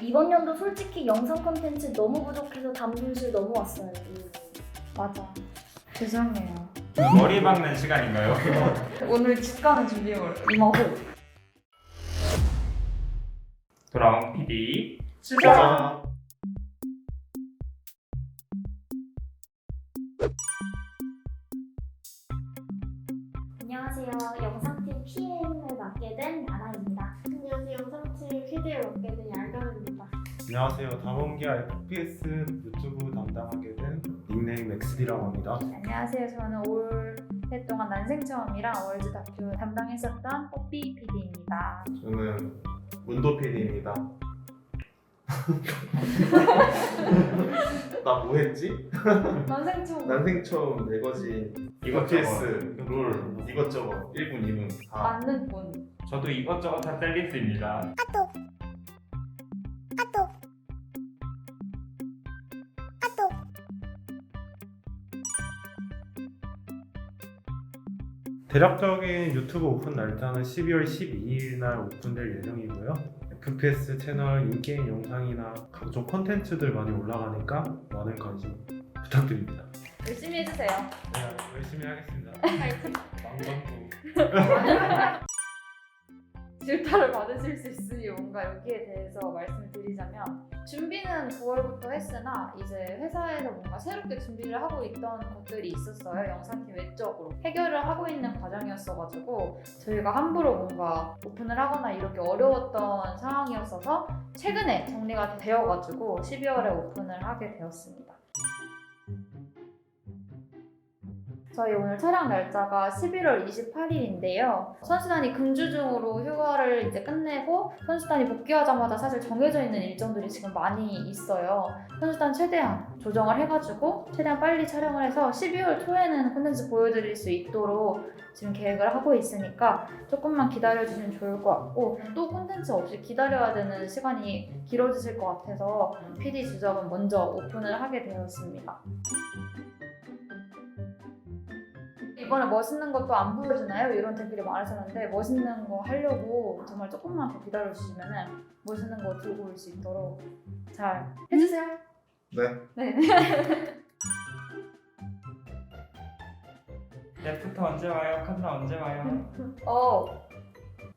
이번 연도 솔직히 영상 콘텐츠 너무 부족해서 담분실 넘어왔어요. 맞아. 죄송해요. 머리 박는 시간인가요? 오늘 집 가는 준비물 이모호. 돌아온 PD 시작. 안녕하세요. 영상팀 PM을 맡게 된 나나입니다. 안녕하세요. 영상팀 PD를 맡게 된 얄감입니다. 안녕하세요. 다몬기아 FPS 유튜브 담당하게 된 닉네임 XD라고 합니다. 안녕하세요. 저는 올해 동안 난생 처음이랑 월드 다큐 담당했었던 뽀삐 PD입니다. 저는 문도 PD입니다. 나 뭐 했지? 난생 처음. 난생 처음 매거진 FPS 롤 이것저것 1분 2분 다 맞는 분. 저도 이것저것 다 셀리스입니다. 대략적인 유튜브 오픈 날짜는 12월 12일 날 오픈될 예정이고요. FPS 채널 인게임 영상이나 각종 콘텐츠들 많이 올라가니까 많은 관심 부탁드립니다. 열심히 해주세요. 네, 열심히 하겠습니다. 파이팅. 망방구. 질타를 받으실 수 있으니 뭔가 여기에 대해서 말씀을 드리자면 준비는 9월부터 했으나 이제 회사에서 뭔가 새롭게 준비를 하고 있던 것들이 있었어요. 영상팀 외적으로 해결을 하고 있는 과정이었어가지고 저희가 함부로 뭔가 오픈을 하거나 이렇게 어려웠던 상황이었어서 최근에 정리가 되어가지고 12월에 오픈을 하게 되었습니다. 저희 오늘 촬영 날짜가 11월 28일인데요. 선수단이 금주 중으로 휴가를 이제 끝내고 선수단이 복귀하자마자 사실 정해져 있는 일정들이 지금 많이 있어요. 선수단 최대한 조정을 해가지고 최대한 빨리 촬영을 해서 12월 초에는 콘텐츠 보여드릴 수 있도록 지금 계획을 하고 있으니까 조금만 기다려주시면 좋을 것 같고 또 콘텐츠 없이 기다려야 되는 시간이 길어지실 것 같아서 PD 주적은 먼저 오픈을 하게 되었습니다. 이번에 멋있는 것도 안 보여주나요? 이런 댓글이 많으셨는데 멋있는 거 하려고 정말 조금만 더 기다려주시면 멋있는 거 들고 올 수 있도록 잘 해주세요. 네. 네. 애프터 언제 와요? 카드라 언제 와요?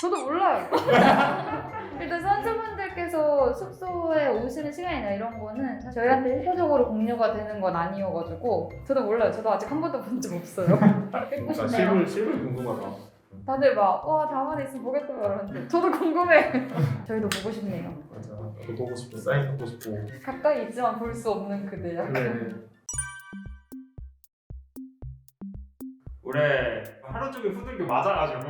저도 몰라요. 일단 선수분들께서 숙소에 오시는 시간이나 이런 거는 사실 저희한테 일차적으로 공유가 되는 건 아니어가지고 저도 몰라요. 저도 아직 한 번도 본 적 없어요. 뵙고 나 싶네요. 실물 궁금하다. 다들 막 와 다음에 있으면 보겠다 그러는데 저도 궁금해. 저희도 보고 싶네요. 맞아. 나도 보고 싶고 사인 받고 싶고. 가까이 있지만 볼 수 없는 그대야. 네. 올해 하루 종일 후들겨 맞아가지고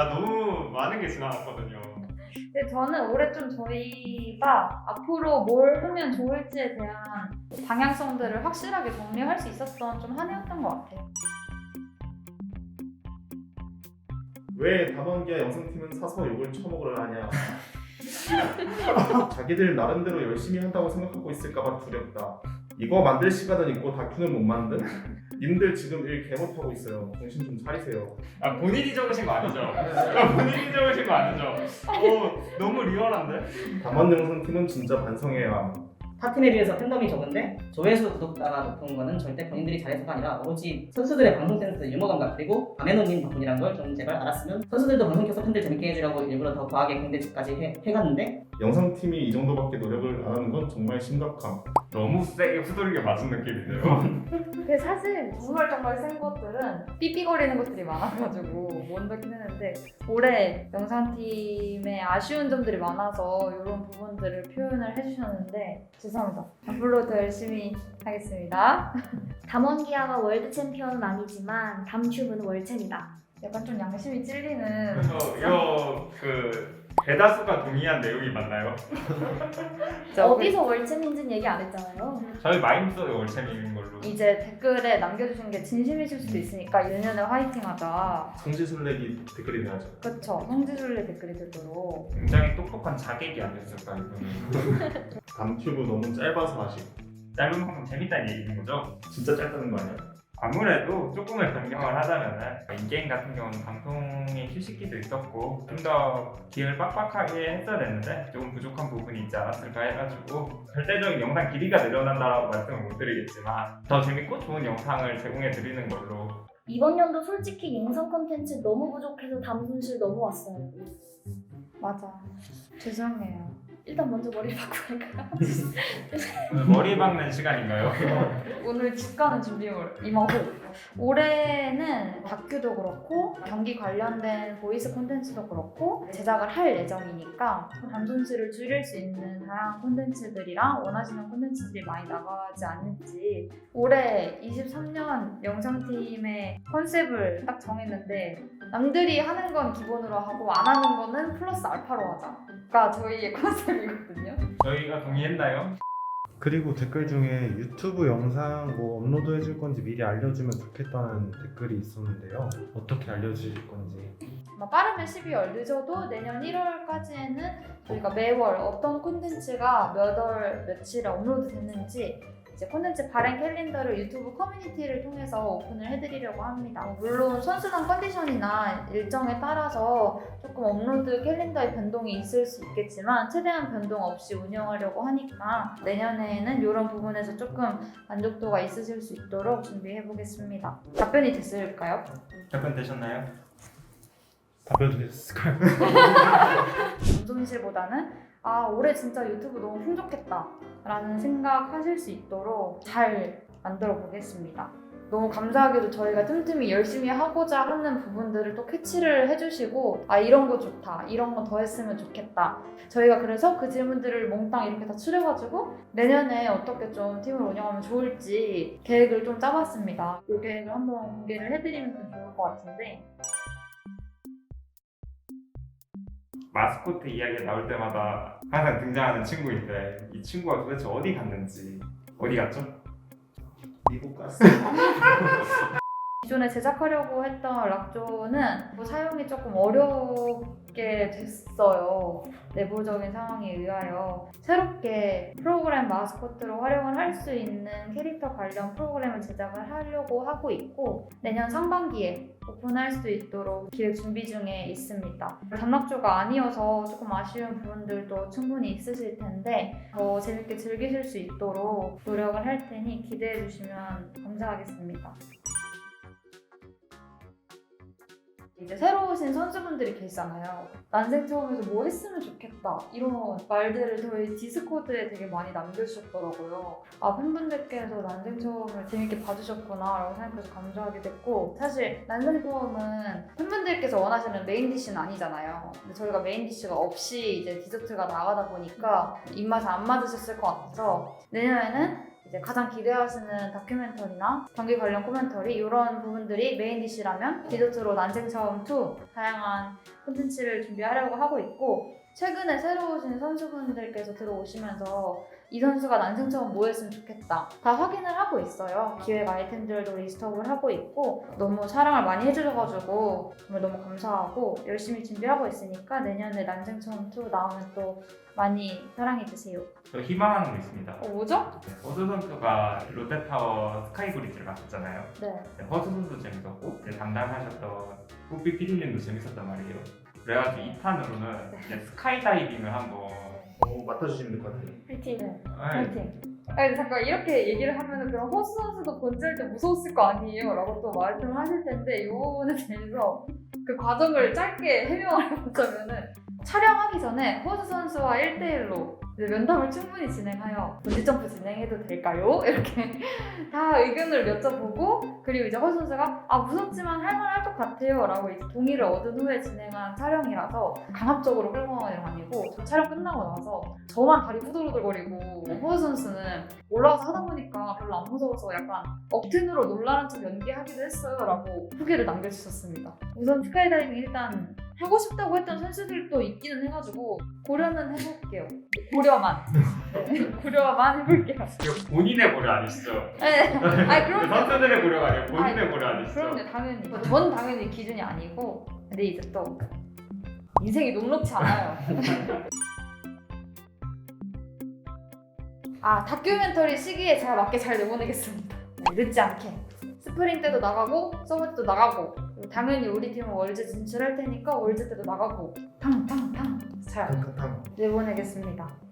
너무 많은 게 지나갔거든요. 근데 저는 올해 좀 저희가 앞으로 뭘 하면 좋을지에 대한 방향성들을 확실하게 정리할 수 있었던 좀 한 해였던 것 같아요. 왜 다몬기아 영상팀은 사서 욕을 처먹으려 하냐? 자기들 나름대로 열심히 한다고 생각하고 있을까봐 두렵다. 이거 만들 시간은 있고 다큐는 못 만든? 님들 지금 일 개못하고 있어요. 정신 좀 차리세요. 본인이 적으신 거 아니죠? 본인이 적으신 거 아니죠? 너무 리얼한데? 다만 영상팀은 진짜 반성해야. 타팀에 비해서 팬덤이 적은데 조회수 구독자가 높은 거는 절대 본인들이 잘해서가 아니라 오로지 선수들의 방송 센스, 유머 감각 그리고 아메노님 덕분이란 걸 좀 제발 알았으면 선수들도 방송 켜서 팬들 재밌게 해주려고 일부러 더 과하게 콘텐츠까지 해갔는데 영상팀이 이 정도밖에 노력을 안 하는 건 정말 심각함. 너무 세게 후들겨 맞은 느낌인데요. 근데 사실 정말 센 것들은 삐삐거리는 것들이 많아가지고 못 넣긴 했는데 올해 영상팀에 아쉬운 점들이 많아서 이런 부분들을 표현을 해주셨는데 죄송합니다. 앞으로 더 열심히 하겠습니다. 담원기아가 월드 챔피언은 아니지만 담튜브는 월챔이다. 약간 좀 양심이 찔리는 이거 대다수가 동의한 내용이 맞나요? 어디서 월챔인지는 얘기 안 했잖아요. 저희 마임스의 월챔인 걸로. 이제 댓글에 남겨주신 게 진심이실 수도 있으니까 1년에 화이팅하자. 성지순례기 댓글이 돼야죠. 그쵸. 성지순례 댓글이 되도록. 굉장히 똑똑한 자객이 아니었을까 이거는. 담튜브 너무 짧아서 아쉽. 짧은 만큼 재밌다는 얘기인 거죠? 진짜 짧다는 거 아니야? 아무래도 조금을 변경을 하자면은 인게임 같은 경우는 방송에 휴식기도 있었고 좀 더 기획을 빡빡하게 했어야 됐는데 조금 부족한 부분이 있지 않았을까 해가지고 절대적인 영상 길이가 늘어난다라고 말씀을 못 드리겠지만 더 재밌고 좋은 영상을 제공해 드리는 걸로. 이번 연도 솔직히 영상 콘텐츠 너무 부족해서 담순실 넘어왔어요. 맞아. 죄송해요. 일단 먼저 머리 바꾸고 갈까요? 머리 박는 시간인가요? 오늘 집 가는 준비물 임하고 올해는 다큐도 그렇고 경기 관련된 보이스 콘텐츠도 그렇고 제작을 할 예정이니까 담손실을 줄일 수 있는 다양한 콘텐츠들이랑 원하시는 콘텐츠들이 많이 나가지 않을지 올해 23년 영상팀의 컨셉을 딱 정했는데 남들이 하는 건 기본으로 하고 안 하는 거는 플러스 알파로 하자가 저희의 컨셉이거든요. 저희가 동의했나요? 그리고 댓글 중에 유튜브 영상 뭐 업로드 해줄 건지 미리 알려주면 좋겠다는 댓글이 있었는데요. 어떻게 알려주실 건지. 빠르면 12월, 늦어도 내년 1월까지에는 저희가 매월 어떤 콘텐츠가 몇 월 며칠에 업로드 됐는지 이제 콘텐츠 발행 캘린더를 유튜브 커뮤니티를 통해서 오픈을 해드리려고 합니다. 물론 선수단 컨디션이나 일정에 따라서 조금 업로드 캘린더의 변동이 있을 수 있겠지만 최대한 변동 없이 운영하려고 하니까 내년에는 이런 부분에서 조금 만족도가 있으실 수 있도록 준비해 보겠습니다. 답변이 됐을까요? 답변 되셨나요? 답변 됐을까요? 담손실보다는 올해 진짜 유튜브 너무 풍족했다 라는 생각하실 수 있도록 잘 만들어 보겠습니다. 너무 감사하게도 저희가 틈틈이 열심히 하고자 하는 부분들을 또 캐치를 해주시고 이런 거 좋다, 이런 거 더 했으면 좋겠다. 저희가 그래서 그 질문들을 몽땅 이렇게 다 추려가지고 내년에 어떻게 좀 팀을 운영하면 좋을지 계획을 좀 짜봤습니다. 이 계획을 한번 공개를 해드리면 좀 좋을 것 같은데 마스코트 이야기가 나올 때마다 항상 등장하는 친구인데 이 친구가 도대체 어디 갔는지. 어디 갔죠? 미국 갔어요. 기존에 제작하려고 했던 락조는 사용이 조금 어렵게 됐어요. 내부적인 상황에 의하여 새롭게 프로그램 마스코트로 활용을 할 수 있는 캐릭터 관련 프로그램을 제작을 하려고 하고 있고 내년 상반기에 오픈할 수 있도록 기획 준비 중에 있습니다. 단락조가 아니어서 조금 아쉬운 부분들도 충분히 있으실 텐데 더 재밌게 즐기실 수 있도록 노력을 할 테니 기대해 주시면 감사하겠습니다. 이제 새로 오신 선수분들이 계시잖아요. 난생 처음에서 뭐 했으면 좋겠다 이런 말들을 저희 디스코드에 되게 많이 남겨주셨더라고요. 팬분들께서 난생 처음을 재밌게 봐주셨구나 라고 생각해서 감사하게 됐고 사실 난생 처음은 팬분들께서 원하시는 메인 디쉬는 아니잖아요. 근데 저희가 메인 디쉬가 없이 이제 디저트가 나가다 보니까 입맛에 안 맞으셨을 것 같아서 내년에는 이제 가장 기대하시는 다큐멘터리나 경기 관련 코멘터리 이런 부분들이 메인 디쉬라면 디저트로 난생 처음 2 다양한 콘텐츠를 준비하려고 하고 있고 최근에 새로 오신 선수분들께서 들어오시면서 이 선수가 난생 처음 뭐 했으면 좋겠다 다 확인을 하고 있어요. 기획 아이템들도 리스트업을 하고 있고 너무 사랑을 많이 해주셔가지고 정말 너무 감사하고 열심히 준비하고 있으니까 내년에 난생 처음 2 나오면 또 많이 사랑해주세요. 저 희망하는 거 있습니다. 뭐죠? 허수 선수가 롯데타워 스카이브리지를 갔었잖아요. 네. 허수 선수 재밌었고 이제 담당하셨던 뿌삐 PD님도 재밌었단 말이에요. 그래가지고 2탄으로는 이제 스카이다이빙을 한번 맡아주시면 될 것 같아요. 파이팅. 네. 파이팅. 근데 잠깐 이렇게 얘기를 하면은 그럼 허수 선수도 본질 때 무서웠을 거 아니에요? 라고 또 말씀을 하실 텐데 이 부분에 대해서 그 과정을 짧게 해명을 해보자면은 촬영하기 전에 허수 선수와 1대1로 면담을 충분히 진행하여 번지점프 진행해도 될까요? 이렇게 다 의견을 여쭤보고 그리고 이제 허수 선수가 무섭지만 할만할 것 같아요 라고 이제 동의를 얻은 후에 진행한 촬영이라서 강압적으로 끌어가는 건 아니고 저 촬영 끝나고 나서 저만 다리 후들후들거리고 허수 선수는 올라가서 하다 보니까 별로 안 무서워서 약간 억텐으로 놀라는 척 연기하기도 했어요 라고 후기를 남겨주셨습니다. 우선 스카이다이빙 일단 하고 싶다고 했던 선수들도 있기는 해가지고 고려는 해볼게요. 고려만. 네, 고려만 해볼게요. 이거 본인의 고려 아니시죠? 네. 그럼 선수들의 고려가 아니라 본인의 고려 아니시죠? 그럼요, 당연히. 전 당연히 기준이 아니고 근데 이제 또 인생이 녹록지 않아요. 다큐멘터리 시기에 제가 맞게 잘 내보내겠습니다. 늦지 않게. 스프링 때도 나가고 서머 때도 나가고 그리고 당연히 우리 팀은 월즈 진출할 테니까 월즈 때도 나가고 탕탕탕 잘 내보내겠습니다.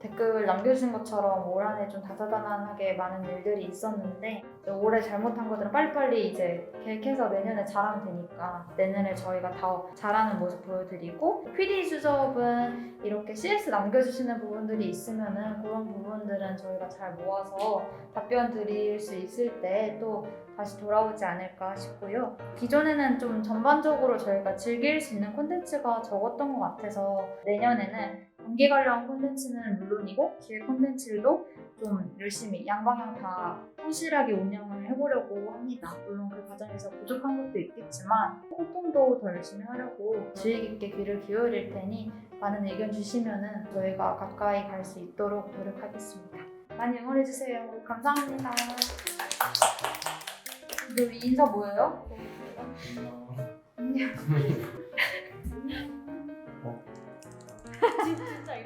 댓글 남겨주신 것처럼 올 한 해 좀 다사다난하게 많은 일들이 있었는데 올해 잘못한 것들은 빨리빨리 이제 계획해서 내년에 잘하면 되니까 내년에 저희가 더 잘하는 모습 보여드리고 PD 수접은 이렇게 CS 남겨주시는 부분들이 있으면은 그런 부분들은 저희가 잘 모아서 답변 드릴 수 있을 때 또 다시 돌아오지 않을까 싶고요. 기존에는 좀 전반적으로 저희가 즐길 수 있는 콘텐츠가 적었던 것 같아서 내년에는 경기 관련 콘텐츠는 물론이고 기획 콘텐츠도 좀 열심히 양방향 다 성실하게 운영을 해보려고 합니다. 물론 그 과정에서 부족한 것도 있겠지만 소통도 더 열심히 하려고 주의 깊게 귀를 기울일 테니 많은 의견 주시면은 저희가 가까이 갈 수 있도록 노력하겠습니다. 많이 응원해주세요. 감사합니다. 근데 우리 인사 뭐예요? 안녕. 진짜